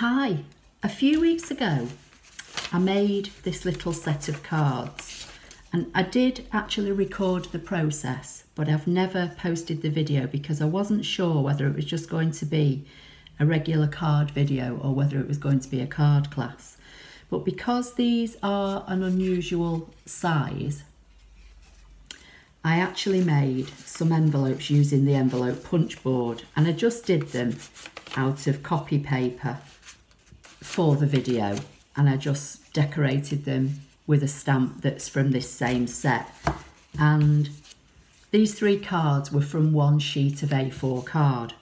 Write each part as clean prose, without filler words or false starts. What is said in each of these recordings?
Hi, a few weeks ago I made this little set of cards and I did actually record the process, but I've never posted the video because I wasn't sure whether it was just going to be a regular card video or whether it was going to be a card class. But because these are an unusual size, I actually made some envelopes using the envelope punch board, and I just did them out of copy paper for the video, and I just decorated them with a stamp that's from this same set. And these 3 cards were from one sheet of A4 card.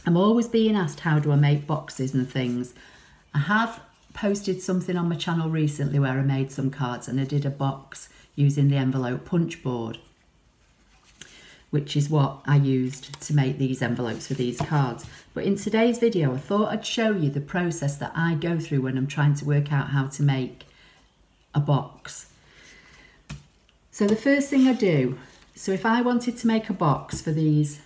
I'm always being asked how do I make boxes and things. I have posted something on my channel recently where I made some cards and I did a box using the envelope punch board, which is what I used to make these envelopes for these cards. But in today's video, I thought I'd show you the process that I go through when I'm trying to work out how to make a box. So the first thing I do, so if I wanted to make a box for this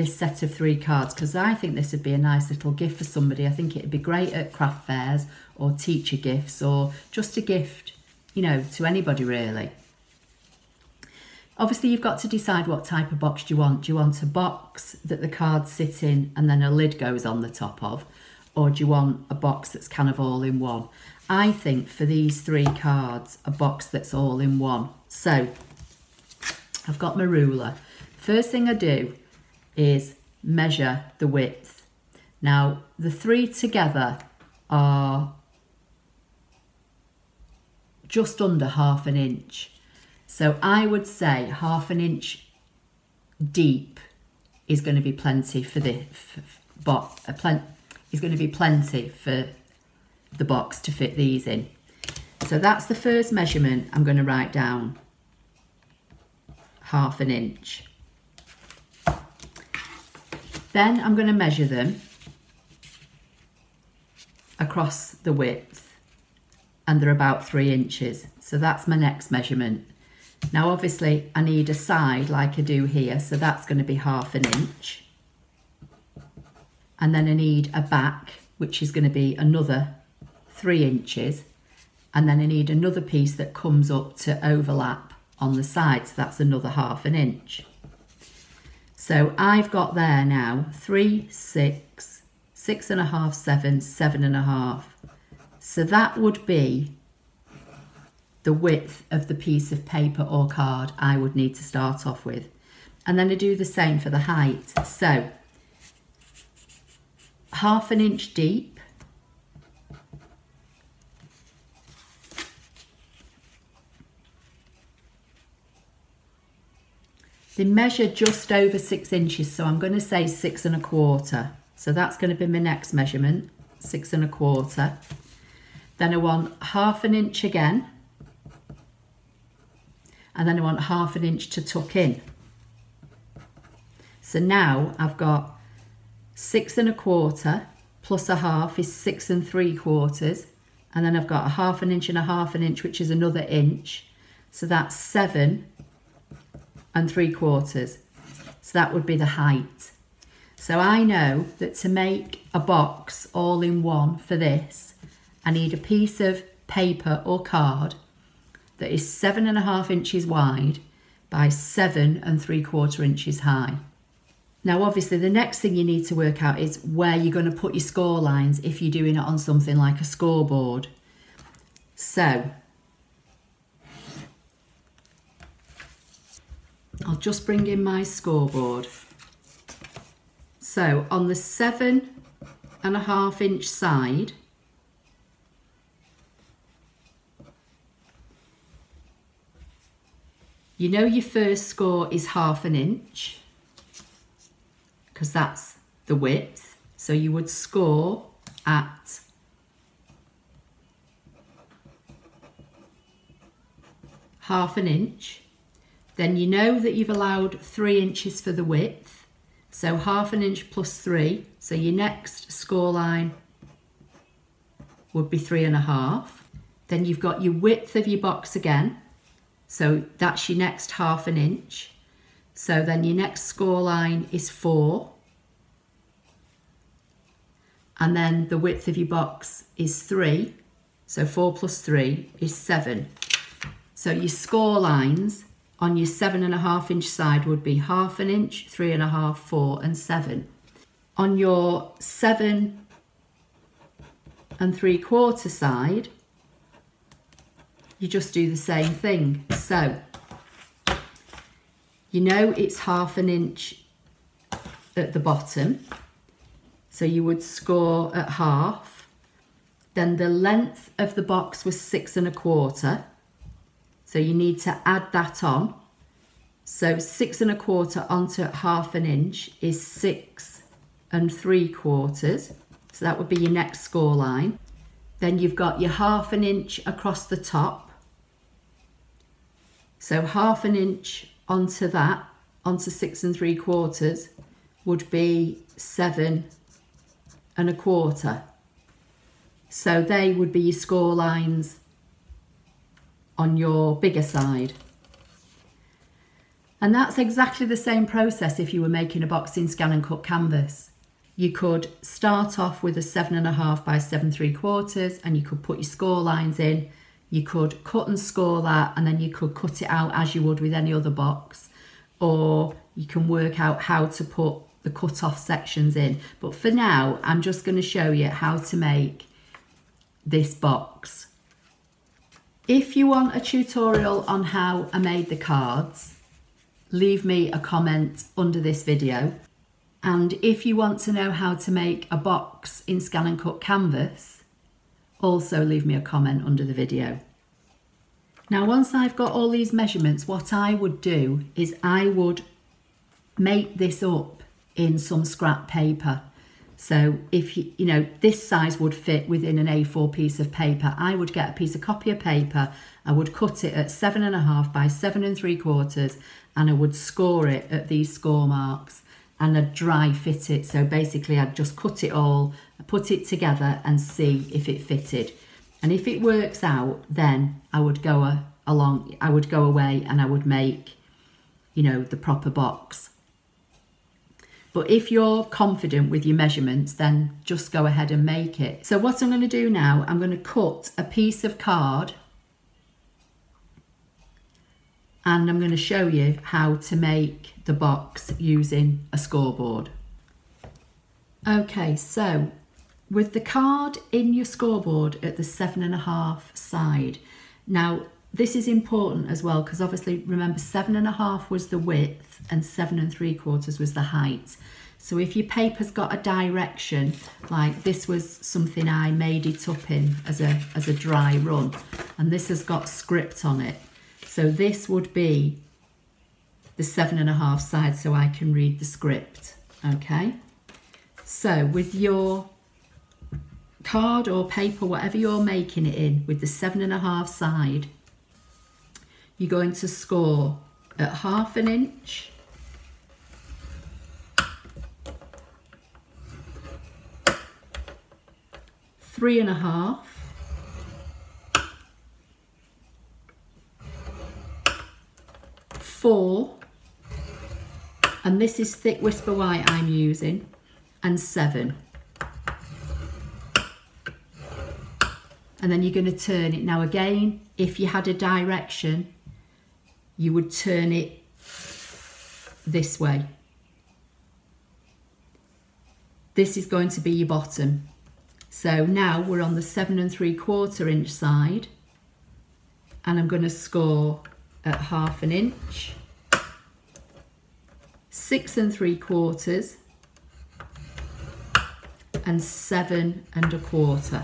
set of 3 cards, because I think this would be a nice little gift for somebody. I think it'd be great at craft fairs or teacher gifts or just a gift, you know, to anybody really. Obviously, you've got to decide what type of box do you want. Do you want a box that the cards sit in and then a lid goes on the top of? Or do you want a box that's kind of all in one? I think for these 3 cards, a box that's all in one. So I've got my ruler. First thing I do is measure the width. Now, the 3 together are just under 1/2 inch. So I would say 1/2 inch deep is going to be plenty for the box. Is going to be plenty for the box to fit these in. So that's the first measurement I'm going to write down. 1/2 inch. Then I'm going to measure them across the width, and they're about 3 inches. So that's my next measurement. Now obviously I need a side like I do here, so that's going to be 1/2 inch. And then I need a back, which is going to be another 3 inches. And then I need another piece that comes up to overlap on the side, so that's another 1/2 inch. So I've got there now 3, 6, 6.5, 7, 7.5. So that would be the width of the piece of paper or card I would need to start off with. And then I do the same for the height. So 1/2 inch deep, they measure just over 6 inches, so I'm going to say 6.25. So that's going to be my next measurement, 6.25. Then I want 1/2 inch again, and then I want 1/2 inch to tuck in. So now I've got 6.25 plus 1/2 is 6.75, and then I've got 1/2 inch and 1/2 inch, which is another inch. So that's 7.75. So that would be the height. So I know that to make a box all in one for this, I need a piece of paper or card that is 7.5 inches wide by 7.75 inches high. Now obviously the next thing you need to work out is where you're going to put your score lines if you're doing it on something like a scoreboard. So I'll just bring in my scoreboard. So on the 7.5 inch side, you know your first score is 1/2 inch because that's the width. So you would score at 1/2 inch. Then you know that you've allowed 3 inches for the width. So 1/2 inch plus 3. So your next score line would be 3.5. Then you've got your width of your box again. So that's your next 1/2 inch. So then your next score line is 4. and then the width of your box is 3, so 4 plus 3 is 7. So your score lines on your 7.5 inch side would be 1/2 inch, 3.5, 4 and 7. On your 7 3/4 side, you just do the same thing. So you know it's 1/2 inch at the bottom, so you would score at 1/2. Then the length of the box was 6 1/4, so you need to add that on. So 6 1/4 onto 1/2 inch is 6 3/4, so that would be your next score line. Then you've got your 1/2 inch across the top, so 1/2 inch onto that, onto 6 3/4 would be 7 1/4. So they would be your score lines on your bigger side. And that's exactly the same process if you were making a box in ScanNCut canvas. You could start off with a 7.5 by 7 3/4 and you could put your score lines in. You could cut and score that, and then you could cut it out as you would with any other box, or you can work out how to put the cut off sections in. But for now, I'm just going to show you how to make this box. If you want a tutorial on how I made the cards, leave me a comment under this video. And if you want to know how to make a box in ScanNCut canvas, also leave me a comment under the video. Now, once I've got all these measurements, what I would do is I would make this up in some scrap paper. So if you know, this size would fit within an A4 piece of paper, I would get a piece of copy of paper, I would cut it at 7.5 by 7 3/4, and I would score it at these score marks, and I'd dry fit it. So basically I'd just cut it all, put it together and see if it fitted. And if it works out, then I would go away and I would make, you know, the proper box. But if you're confident with your measurements, then just go ahead and make it. So what I'm going to do now, I'm going to cut a piece of card and I'm going to show you how to make the box using a scoreboard. Okay, so with the card in your scoreboard at the 7.5 side. Now, this is important as well, because obviously remember 7.5 was the width and 7 3/4 was the height. So if your paper's got a direction, like this was something I made it up in as a dry run, and this has got script on it. So this would be the 7.5 side, so I can read the script, okay? So with your card or paper, whatever you're making it in, with the 7.5 side, you're going to score at 1/2 inch, three and a half, 4, and this is thick whisper white I'm using, and 7. And then you're going to turn it. Now again, if you had a direction, you would turn it this way. This is going to be your bottom. So now we're on the 7 3/4 inch side, and I'm going to score at 1/2 inch, 6 3/4, and 7 1/4.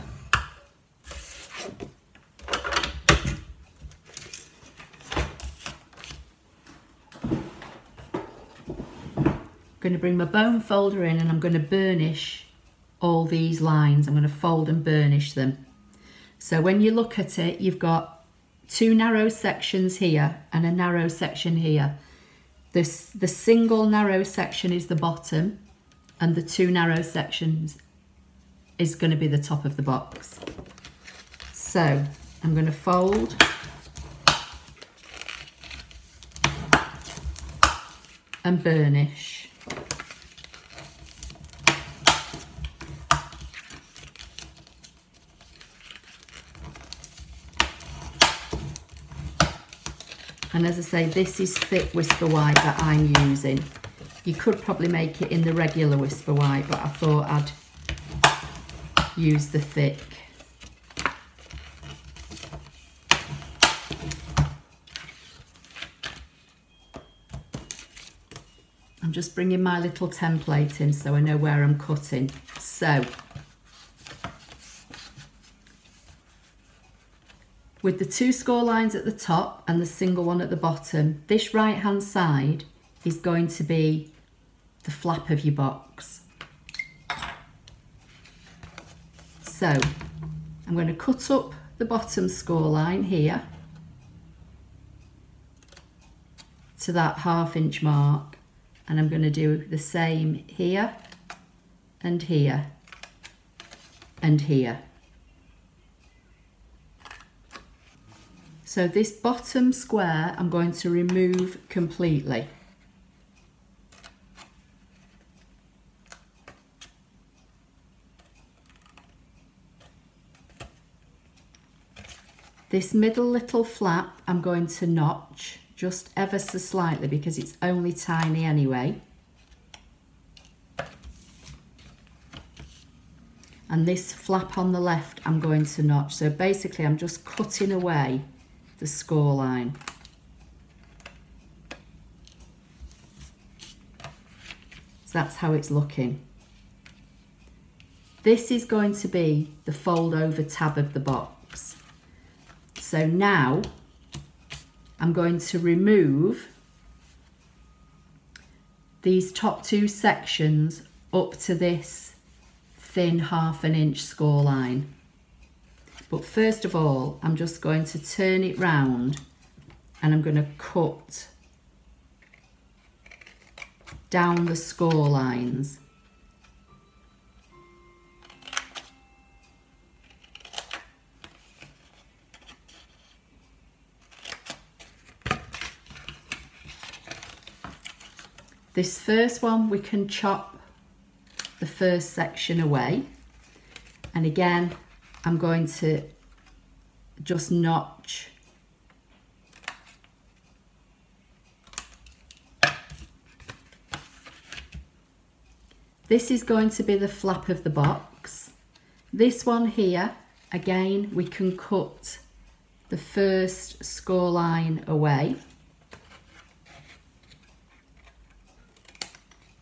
I'm going to bring my bone folder in and I'm going to burnish all these lines. I'm going to fold and burnish them. So when you look at it, you've got 2 narrow sections here and a narrow section here. The single narrow section is the bottom, and the 2 narrow sections is going to be the top of the box. So I'm going to fold and burnish. And as I say, this is thick Whisper White that I'm using. You could probably make it in the regular Whisper White, but I thought I'd use the thick. I'm just bringing my little template in so I know where I'm cutting. So, with the 2 score lines at the top and the single one at the bottom, this right hand side is going to be the flap of your box. So I'm going to cut up the bottom score line here to that 1/2 inch mark, and I'm going to do the same here and here and here. So this bottom square I'm going to remove completely. This middle little flap I'm going to notch just ever so slightly because it's only tiny anyway. And this flap on the left I'm going to notch. So basically I'm just cutting away the score line. So that's how it's looking. This is going to be the fold over tab of the box. So now I'm going to remove these top 2 sections up to this thin 1/2 inch score line. But first of all, I'm just going to turn it round and I'm going to cut down the score lines. This first one, we can chop the first section away. And again, I'm going to just notch this is going to be the flap of the box. This one here, again, we can cut the first score line away.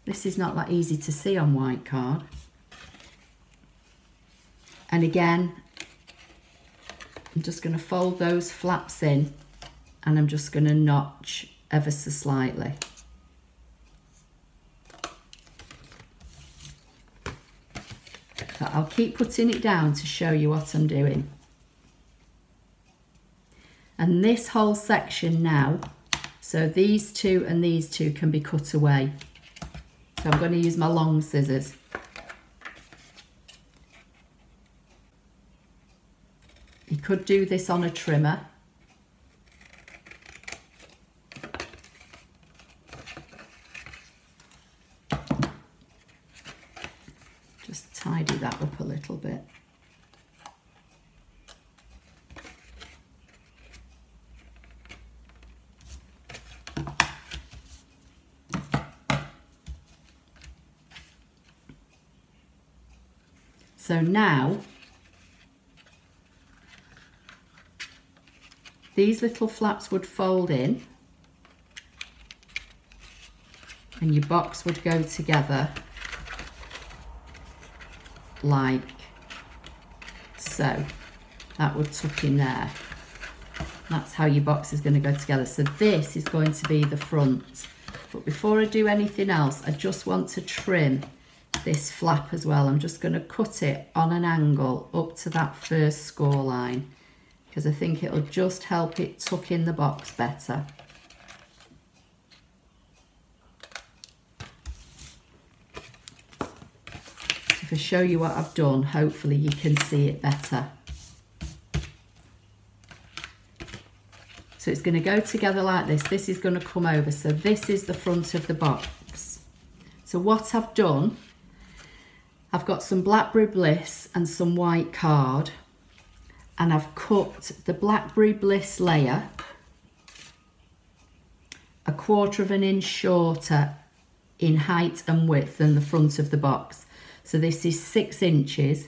This is not that easy to see on white card. And again, I'm just going to fold those flaps in and I'm just going to notch ever so slightly. But I'll keep putting it down to show you what I'm doing. And this whole section now, so these 2 and these 2 can be cut away. So I'm going to use my long scissors. You could do this on a trimmer. Just tidy that up a little bit. So now, these little flaps would fold in and your box would go together like so. That would tuck in there. That's how your box is going to go together. So this is going to be the front. But before I do anything else, I just want to trim this flap as well. I'm just going to cut it on an angle up to that first score line because I think it'll just help it tuck in the box better. If I show you what I've done, hopefully you can see it better. So it's going to go together like this. This is going to come over. So this is the front of the box. So what I've done, I've got some Blackberry Bliss and some white card, and I've cut the Blackberry Bliss layer 1/4 of an inch shorter in height and width than the front of the box. So this is 6 inches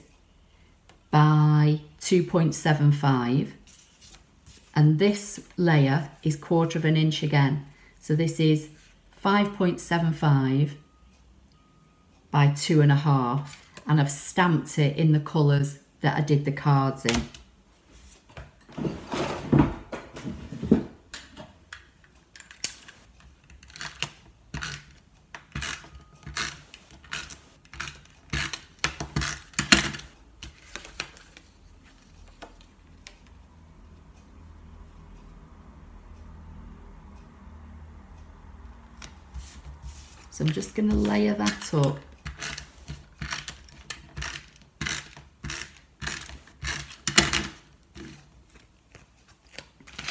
by 2.75, and this layer is 1/4 of an inch again. So this is 5.75 by 2.5, and I've stamped it in the colours that I did the cards in. So I'm just going to layer that up.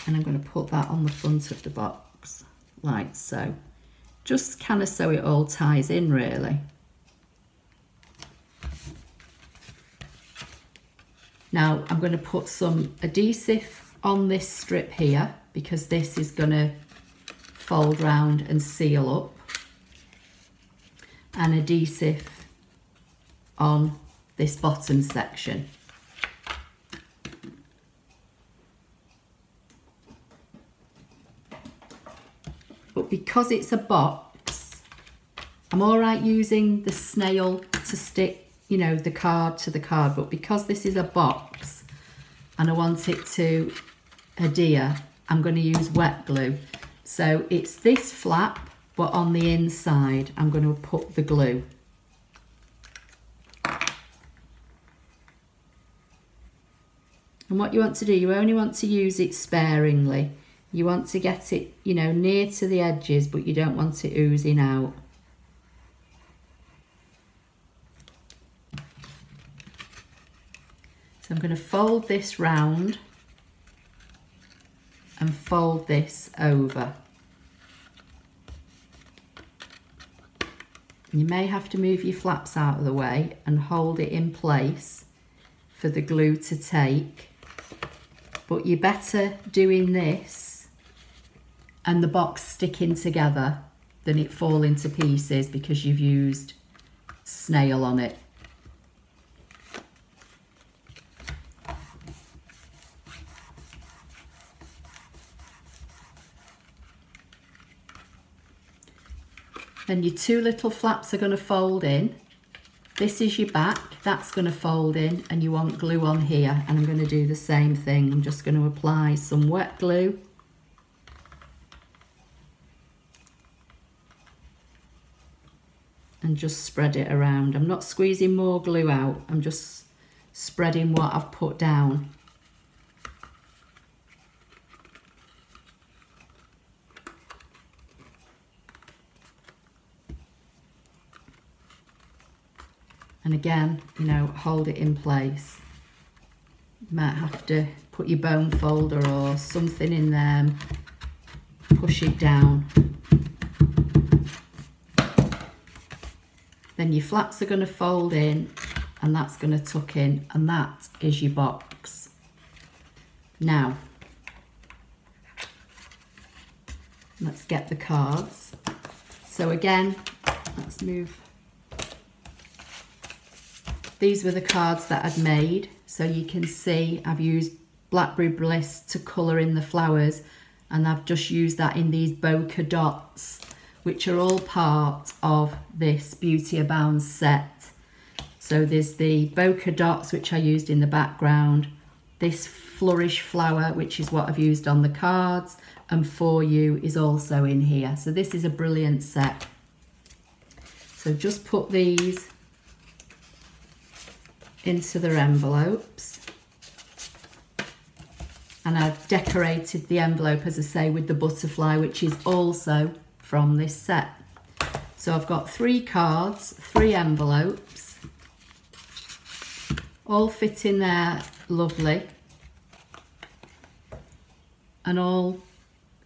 And I'm going to put that on the front of the box, like so. Just kind of so it all ties in, really. Now I'm going to put some adhesive on this strip here, because this is going to fold round and seal up. And adhesive on this bottom section. But because it's a box, I'm all right using the snail to stick, you know, the card to the card, but because this is a box and I want it to adhere, I'm going to use wet glue. So it's this flap, but on the inside I'm going to put the glue. And what you want to do, you only want to use it sparingly. You want to get it, you know, near to the edges, but you don't want it oozing out. So I'm going to fold this round and fold this over. You may have to move your flaps out of the way and hold it in place for the glue to take, but you're better doing this and the box sticking together than it falling to pieces because you've used snail on it. Then your 2 little flaps are going to fold in. This is your back, that's going to fold in, and you want glue on here, and I'm going to do the same thing. I'm just going to apply some wet glue. And just spread it around. I'm not squeezing more glue out, I'm just spreading what I've put down. And again, you know, hold it in place. You might have to put your bone folder or something in there, push it down. Then your flaps are going to fold in, and that's going to tuck in, and that is your box. Now, let's get the cards. So again, let's move. These were the cards that I'd made, so you can see I've used Blackberry Bliss to colour in the flowers, and I've just used that in these bokeh dots, which are all part of this Beauty Abounds set. So there's the bokeh dots, which I used in the background, this flourish flower, which is what I've used on the cards, and For You is also in here. So this is a brilliant set. So just put these into their envelopes, and I've decorated the envelope, as I say, with the butterfly, which is also from this set. So I've got 3 cards, 3 envelopes, all fit in there lovely, and all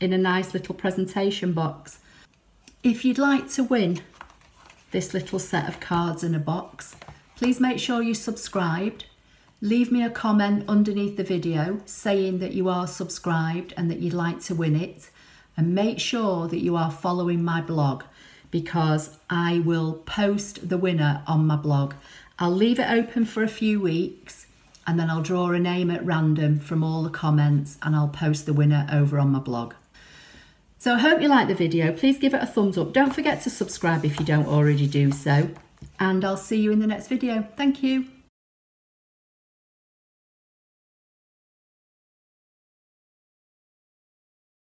in a nice little presentation box. If you'd like to win this little set of cards in a box, please make sure you're subscribed. Leave me a comment underneath the video saying that you are subscribed and that you'd like to win it. and make sure that you are following my blog, because I will post the winner on my blog. I'll leave it open for a few weeks and then I'll draw a name at random from all the comments and I'll post the winner over on my blog. So I hope you liked the video. Please give it a thumbs up. Don't forget to subscribe if you don't already do so. And I'll see you in the next video. Thank you.